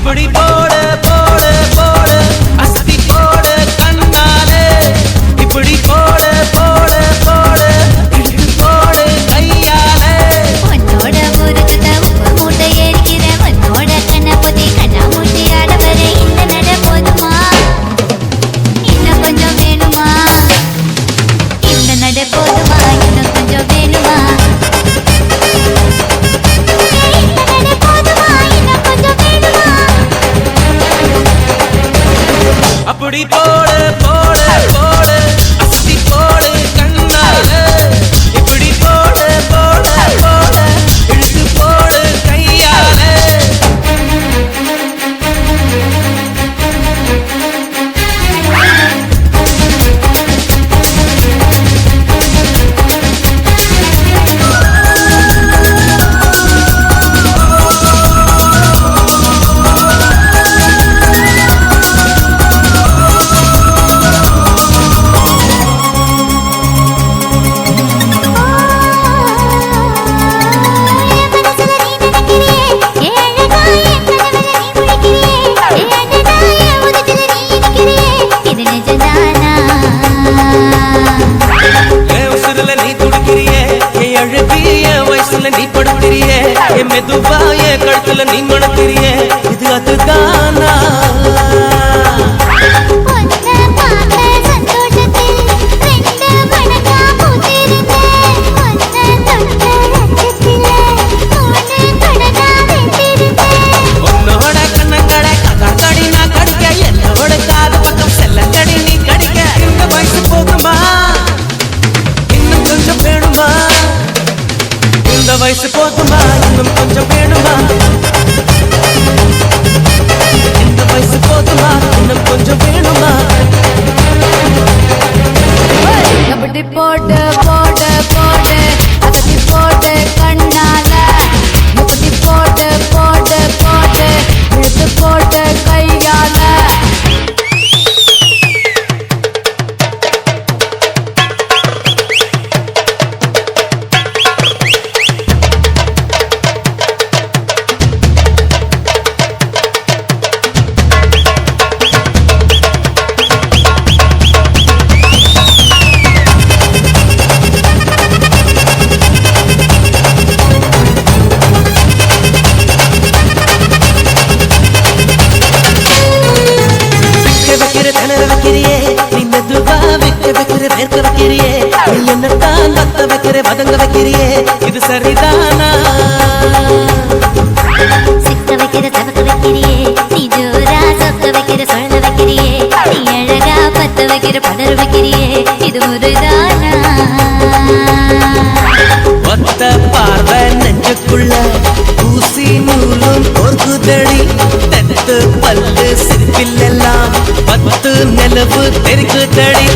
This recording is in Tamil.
இப்படி போட போட போட அசதி போட கண்ணாலே இப்படி போட போட போட இழுத்து போட கையாலே உன்னோட முருகத உப்பு மூட்டை ஏறிக்கிற உன்னோட கண்ண புதி கண்ணா மூட்டி ஆட வர இந்த நட போதுமா இன்னும் கொஞ்சம் வேணுமா இந்த நட போதுமா இன்னும் கொஞ்சம் வேணுமா அப்படி போட போட போட அசதி போட கண்ணாலே இப்படி போட போட போட இழுத்து போட கையாலே நீ படுத்திரியே என் மெதுவாய கழுத்துல நீ மணத்திரியே இது அதுதானா உன்னோட கண்ணங்கடை கடி நான் கடிக்க என்னோட காது பக்கம் செல்லங்கடி நீ கடிக்க இந்த வயசு போகுமா இன்னும் கொஞ்சம் வேணுமா இந்த வயசு போதுமா இன்னும் கொஞ்சம் வேணுமா இந்த வயசு போதுமா இன்னும் கொஞ்சம் வேணுமா அப்படி போட்டு போட்டு போட்டு அகத்தி போட்டு கண்ணால முப்பத்தி போட்டு போட்டு போட்டு இழுத்து போட்டு கையால என்னத்தான் பத்த வைக்கிற வதங்க வைக்கிறியே இது சரிதானா சிக்க வைக்கிற தவக்க வைக்கிறியே நீ ஜோரா சொக்க வைக்கிற சொல்ல வைக்கிறியே நீ அழகா பத்த வைக்கிற படர் வைக்கிறியே இது முருதானா ஒத்த பார்வை நெஞ்சுக்குள்ள ஊசி நூலும் பொறுக்குதடி தெத்து பல்லு சிற்பில் எல்லாம் பத்து நிலவு தெரிக்குதடி